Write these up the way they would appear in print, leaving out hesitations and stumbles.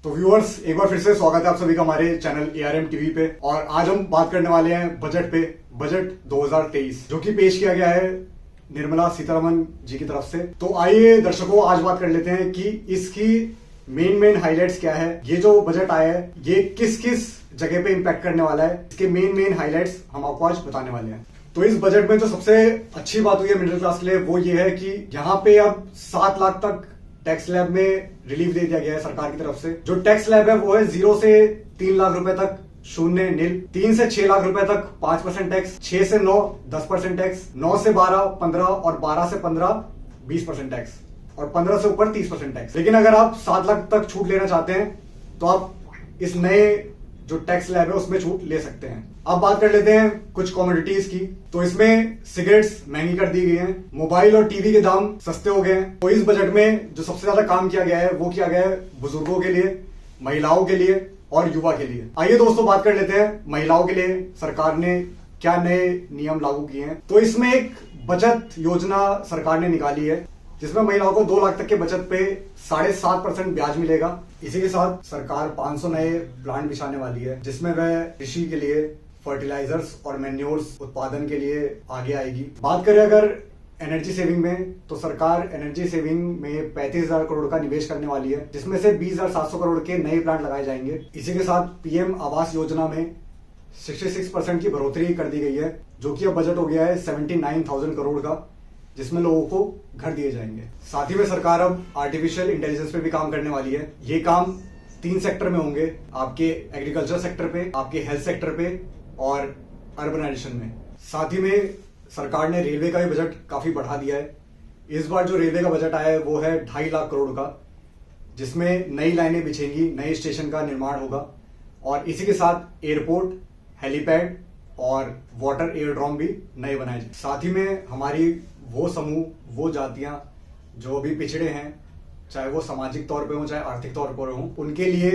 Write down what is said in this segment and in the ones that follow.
तो व्यूअर्स, एक बार फिर से स्वागत है आप सभी का हमारे चैनल ARM टीवी पे। और आज हम बात करने वाले हैं बजट पे, बजट 2023 जो कि पेश किया गया है निर्मला सीतारमण जी की तरफ से। तो आइए दर्शकों, आज बात कर लेते हैं कि इसकी मेन हाइलाइट्स क्या है। ये जो बजट आया है ये किस किस जगह पे इम्पैक्ट करने वाला है, इसके मेन हाइलाइट्स हम आपको आज बताने वाले हैं। तो इस बजट में जो सबसे अच्छी बात हुई है मिडिल क्लास के लिए वो ये है कि यहाँ पे अब 7 लाख तक टैक्स स्लैब में रिलीफ दे दिया गया है सरकार की तरफ से। जो टैक्स स्लैब है वो है 0 से 3 लाख रुपए तक 0 नील, 3 से 6 लाख रुपए तक 5% टैक्स, 6 से 9 10% टैक्स, 9 से 12 15 और 12 से 15 20% टैक्स और 15 से ऊपर 30% टैक्स। लेकिन अगर आप 7 लाख तक छूट लेना चाहते हैं तो आप इस नए जो टैक्स स्लैब है उसमें छूट ले सकते हैं। अब बात कर लेते हैं कुछ कमोडिटीज की। तो इसमें सिगरेट्स महंगी कर दी गई हैं, मोबाइल और टीवी के दाम सस्ते हो गए हैं। तो इस बजट में जो सबसे ज्यादा काम किया गया है वो किया गया है बुजुर्गों के लिए, महिलाओं के लिए और युवा के लिए। आइए दोस्तों बात कर लेते हैं महिलाओं के लिए सरकार ने क्या नए नियम लागू किए हैं। तो इसमें एक बचत योजना सरकार ने निकाली है जिसमें महिलाओं को 2 लाख तक के बचत पे 7.5% ब्याज मिलेगा। इसी के साथ सरकार 500 नए प्लांट बिछाने वाली है जिसमें वह कृषि के लिए फर्टिलाइजर्स और मैन्योर्स उत्पादन के लिए आगे आएगी। बात करें अगर एनर्जी सेविंग में, तो सरकार एनर्जी सेविंग में 35,000 करोड़ का निवेश करने वाली है जिसमें से 20,700 करोड़ के नए प्लांट लगाए जाएंगे। इसी के साथ पीएम आवास योजना में 66% की बढ़ोतरी कर दी गई है जो कि अब बजट हो गया है 79,000 करोड़ का, जिसमें लोगों को घर दिए जाएंगे। साथ ही में सरकार अब आर्टिफिशियल इंटेलिजेंस पे भी काम करने वाली है। ये काम 3 सेक्टर में होंगे, आपके एग्रीकल्चर सेक्टर पे, आपके हेल्थ सेक्टर पे और अर्बनाइजेशन में। साथ ही में सरकार ने रेलवे का भी बजट काफी बढ़ा दिया है। इस बार जो रेलवे का बजट आया है वो है 2.5 लाख करोड़ का, जिसमें नई लाइनें बिछेंगी, नए स्टेशन का निर्माण होगा और इसी के साथ एयरपोर्ट, हेलीपैड और वाटर एयरड्रॉम भी नए बनाए जाए। साथ ही में हमारी वो समूह, वो जातियां जो अभी पिछड़े हैं, चाहे वो सामाजिक तौर पे हो चाहे आर्थिक तौर पर हो, उनके लिए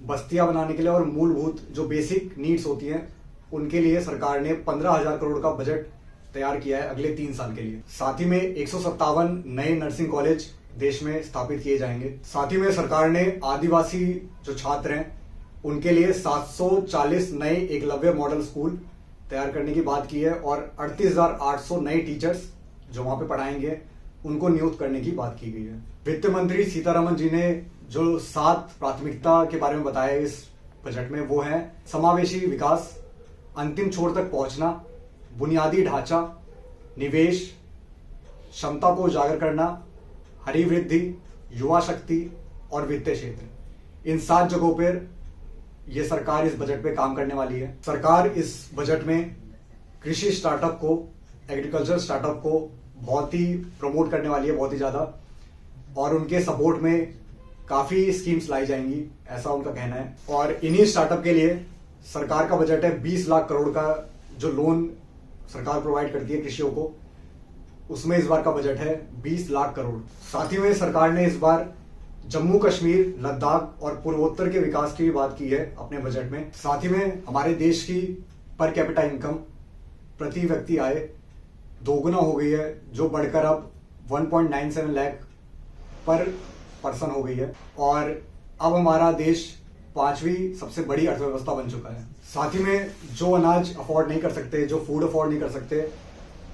बस्तियां बनाने के लिए और मूलभूत जो बेसिक नीड्स होती हैं उनके लिए सरकार ने 15,000 करोड़ का बजट तैयार किया है अगले 3 साल के लिए। साथ ही में 157 नए नर्सिंग कॉलेज देश में स्थापित किए जाएंगे। साथ ही में सरकार ने आदिवासी जो छात्र हैं उनके लिए 740 नए एकलव्य मॉडल स्कूल तैयार करने की बात की है और 38,800 नए टीचर्स जो वहां पे पढ़ाएंगे उनको नियुक्त करने की बात की गई है। वित्त मंत्री सीतारमण जी ने जो 7 प्राथमिकता के बारे में बताया इस बजट में वो है समावेशी विकास, अंतिम छोर तक पहुंचना, बुनियादी ढांचा, निवेश, क्षमता को उजागर करना, हरी वृद्धि, युवा शक्ति और वित्तीय क्षेत्र। इन 7 जगहों पर यह सरकार इस बजट पे काम करने वाली है। सरकार इस बजट में कृषि स्टार्टअप को, एग्रीकल्चर स्टार्टअप को बहुत ही प्रमोट करने वाली है, बहुत ही ज्यादा, और उनके सपोर्ट में काफी स्कीम्स लाई जाएंगी, ऐसा उनका कहना है। और इन्हीं स्टार्टअप के लिए सरकार का बजट है 20 लाख करोड़ का, जो लोन सरकार प्रोवाइड करती है कृषियों को, उसमें इस बार का बजट है 20 लाख करोड़। साथ ही में सरकार ने इस बार जम्मू कश्मीर, लद्दाख और पूर्वोत्तर के विकास की भी बात की है अपने बजट में। साथ ही में हमारे देश की पर कैपिटा इनकम, प्रति व्यक्ति आय दोगुना हो गई है, जो बढ़कर अब 1.97 लाख पर पर्सन हो गई है और अब हमारा देश 5वीं सबसे बड़ी अर्थव्यवस्था बन चुका है। साथ ही में जो अनाज अफोर्ड नहीं कर सकते, जो फूड अफोर्ड नहीं कर सकते,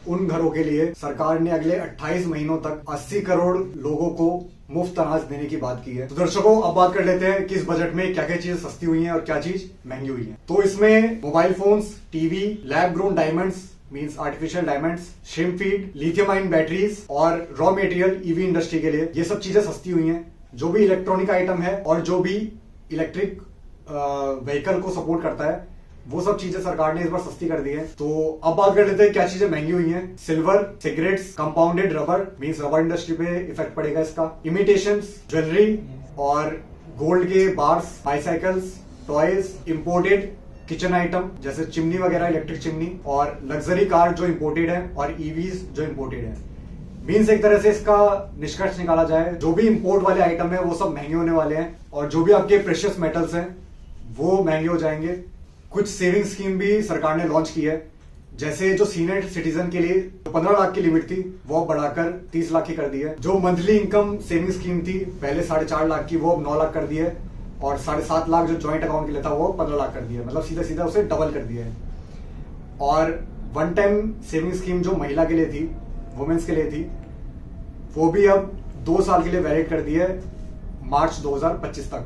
उन घरों के लिए सरकार ने अगले 28 महीनों तक 80 करोड़ लोगों को मुफ्त अनाज देने की बात की है। तो दर्शकों, अब बात कर लेते हैं कि इस बजट में क्या क्या चीजें सस्ती हुई हैं और क्या चीज महंगी हुई है। तो इसमें mobile phones, TV, lab grown diamonds means artificial diamonds, shrimp feed, lithium ion batteries और रॉ मटेरियल ईवी इंडस्ट्री के लिए ये सब चीजें सस्ती हुई हैं। जो भी इलेक्ट्रॉनिक आइटम है और जो भी इलेक्ट्रिक व्हीकल को सपोर्ट करता है वो सब चीजें सरकार ने इस बार सस्ती कर दी है। तो अब बात कर लेते हैं क्या चीजें महंगी हुई हैं। Silver, cigarettes, compounded rubber means rubber industry पे इफेक्ट पड़ेगा इसका, इमिटेशंस, ज्वेलरी और गोल्ड के bars, bicycles, toys, imported kitchen item जैसे चिमनी वगैरह, इलेक्ट्रिक चिमनी, और लग्जरी कार जो इंपोर्टेड है और ईवीज जो इंपोर्टेड है। मीन्स एक तरह से इसका निष्कर्ष निकाला जाए, जो भी इंपोर्ट वाले आइटम है वो सब महंगे होने वाले हैं और जो भी आपके प्रेशियस मेटल्स हैं वो महंगे हो जाएंगे। कुछ सेविंग स्कीम भी सरकार ने लॉन्च की है, जैसे जो सीनियर सिटीजन के लिए 15 लाख की लिमिट थी वो अब बढ़ाकर 30 लाख की कर दी है। जो मंथली इनकम सेविंग स्कीम थी पहले 4.5 लाख की वो अब 9 लाख कर दी है और 7.5 लाख जो ज्वाइंट अकाउंट के लिए था वो 15 लाख कर दिया, मतलब सीधा सीधा उसे डबल कर दिया है। और वन टाइम सेविंग स्कीम जो महिला के लिए थी, वुमेन्स के लिए थी, वो भी अब 2 साल के लिए वैलिड कर दी है, मार्च 2025 तक।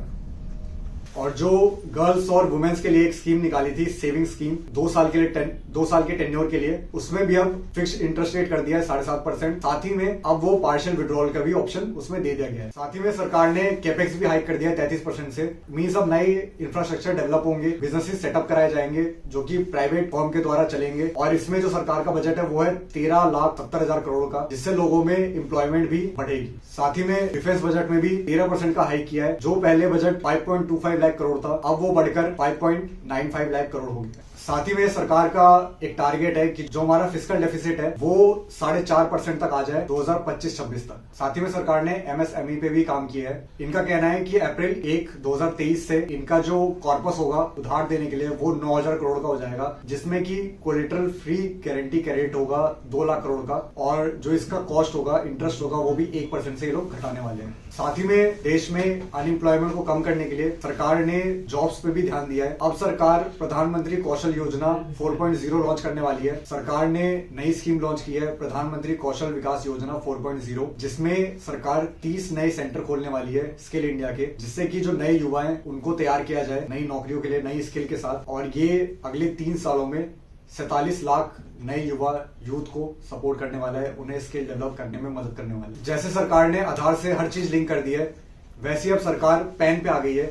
और जो गर्ल्स और वुमेन्स के लिए एक स्कीम निकाली थी, सेविंग स्कीम 2 साल के लिए 2 साल के टेन्योर के लिए, उसमें भी अब फिक्स्ड इंटरेस्ट रेट कर दिया है 7.5%। साथ ही में अब वो पार्शियल विड्रॉल का भी ऑप्शन उसमें दे दिया गया है। साथ ही में सरकार ने कैपेक्स भी हाइक कर दिया है 33% से। मीन्स अब नए इंफ्रास्ट्रक्चर डेवलप होंगे, बिजनेसेस सेटअप कराए जाएंगे जो कि प्राइवेट फर्म के द्वारा चलेंगे। और इसमें जो सरकार का बजट है वो है 13,70,000 करोड़ का, जिससे लोगों में एम्प्लॉयमेंट भी बढ़ेगी। साथ ही में डिफेंस बजट में भी 13% का हाइक किया है। जो पहले बजट 5.25 लाख करोड़ था, अब वो बढ़कर 5.95 लाख करोड़ हो गया। साथ ही में सरकार का एक टारगेट है कि जो हमारा फिस्कल डेफिसिट है वो 4.5% तक आ जाए 2025-26 तक। साथ ही में सरकार ने एमएसएमई पे भी काम किया है। इनका कहना है कि अप्रैल 1, 2023 से इनका जो कॉर्पस होगा उधार देने के लिए वो 9,000 करोड़ का हो जाएगा, जिसमें कि कोलेटरल फ्री गारंटी क्रेडिट होगा 2 लाख करोड़ का, और जो इसका कॉस्ट होगा, इंटरेस्ट होगा, वो भी 1% से ये लोग घटाने वाले हैं। साथ ही में देश में अनएम्प्लॉयमेंट को कम करने के लिए सरकार ने जॉब्स पे भी ध्यान दिया है। अब सरकार प्रधानमंत्री कौशल योजना 4.0 लॉन्च करने वाली है। सरकार ने नई स्कीम लॉन्च की है, प्रधानमंत्री कौशल विकास योजना 4.0, जिसमें सरकार 30 नए सेंटर खोलने वाली है स्किल इंडिया के, जिससे कि जो नए युवा हैं उनको तैयार किया जाए नई नौकरियों के लिए, नई स्किल के साथ। और ये अगले 3 सालों में 47 लाख नए युवा यूथ को सपोर्ट करने वाला है, उन्हें स्किल डेवलप करने में मदद करने वाला है। जैसे सरकार ने आधार से हर चीज लिंक कर दी है, वैसे अब सरकार पैन पे आ गई है।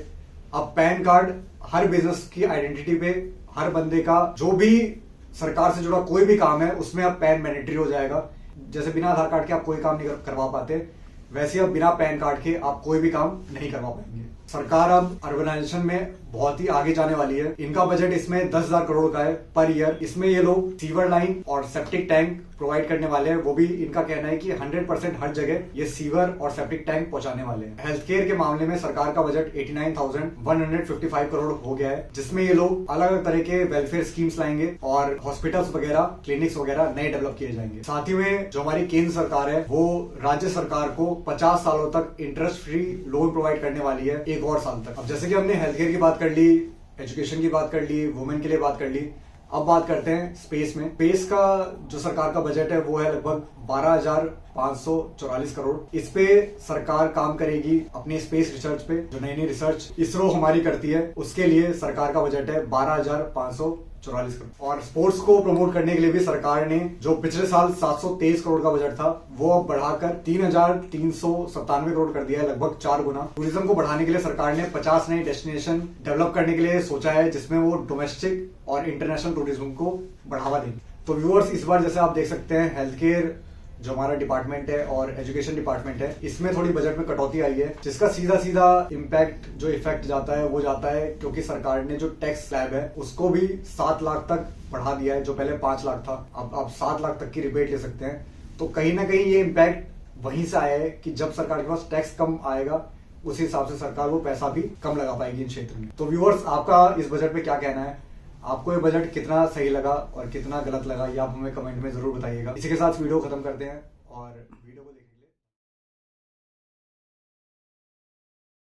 अब पैन कार्ड हर बिजनेस की आइडेंटिटी पे, हर बंदे का जो भी सरकार से जुड़ा कोई भी काम है उसमें अब पैन मैंडेटरी हो जाएगा। जैसे बिना आधार कार्ड के आप कोई काम नहीं करवा पाते, वैसे अब बिना पैन कार्ड के आप कोई भी काम नहीं करवा पाएंगे। सरकार अब अर्बनाइजेशन में बहुत ही आगे जाने वाली है। इनका बजट इसमें 10,000 करोड़ का है पर ईयर। इसमें ये लोग सीवर लाइन और सेप्टिक टैंक प्रोवाइड करने वाले हैं। वो भी इनका कहना है कि 100% हर जगह ये सीवर और सेप्टिक टैंक पहुंचाने वाले हैं। हेल्थ केयर के मामले में सरकार का बजट 89,155 करोड़ हो गया है, जिसमें ये लोग अलग अलग तरह के वेलफेयर स्कीम्स लाएंगे और हॉस्पिटल्स वगैरह, क्लिनिक्स वगैरह नए डेवलप किए जाएंगे। साथ ही में जो हमारी केंद्र सरकार है वो राज्य सरकार को 50 सालों तक इंटरेस्ट फ्री लोन प्रोवाइड करने वाली है, 1 और साल तक। अब जैसे कि हमने हेल्थ केयर की बात कर ली, एजुकेशन की बात कर ली, वुमेन के लिए बात कर ली, अब बात करते हैं स्पेस में। स्पेस का जो सरकार का बजट है वो है लगभग 12,544 करोड़। इस पे सरकार काम करेगी अपनी स्पेस रिसर्च पे, जो नई नई रिसर्च इसरो हमारी करती है, उसके लिए सरकार का बजट है 12,544 करोड़। और स्पोर्ट्स को प्रमोट करने के लिए भी सरकार ने जो पिछले साल 723 करोड़ का बजट था वो अब बढ़ाकर 3,397 करोड़ कर दिया है, लगभग 4 गुना। टूरिज्म को बढ़ाने के लिए सरकार ने 50 नए डेस्टिनेशन डेवलप करने के लिए सोचा है, जिसमें वो डोमेस्टिक और इंटरनेशनल टूरिज्म को बढ़ावा देंगे। तो व्यूअर्स, इस बार जैसे आप देख सकते हैं हेल्थ केयर जो हमारा डिपार्टमेंट है और एजुकेशन डिपार्टमेंट है, इसमें थोड़ी बजट में कटौती आई है, जिसका सीधा सीधा इम्पैक्ट जो इफेक्ट जाता है वो जाता है क्योंकि सरकार ने जो टैक्स स्लैब है उसको भी 7 लाख तक बढ़ा दिया है। जो पहले 5 लाख था, अब आप 7 लाख तक की रिबेट ले सकते हैं। तो कहीं ना कहीं ये इम्पैक्ट वहीं से आया है कि जब सरकार के पास टैक्स कम आएगा उस हिसाब से सरकार वो पैसा भी कम लगा पाएगी इन क्षेत्र में। तो व्यूअर्स, आपका इस बजट पे क्या कहना है? आपको ये बजट कितना सही लगा और कितना गलत लगा, ये आप हमें कमेंट में जरूर बताइएगा। इसी के साथ वीडियो खत्म करते हैं और वीडियो को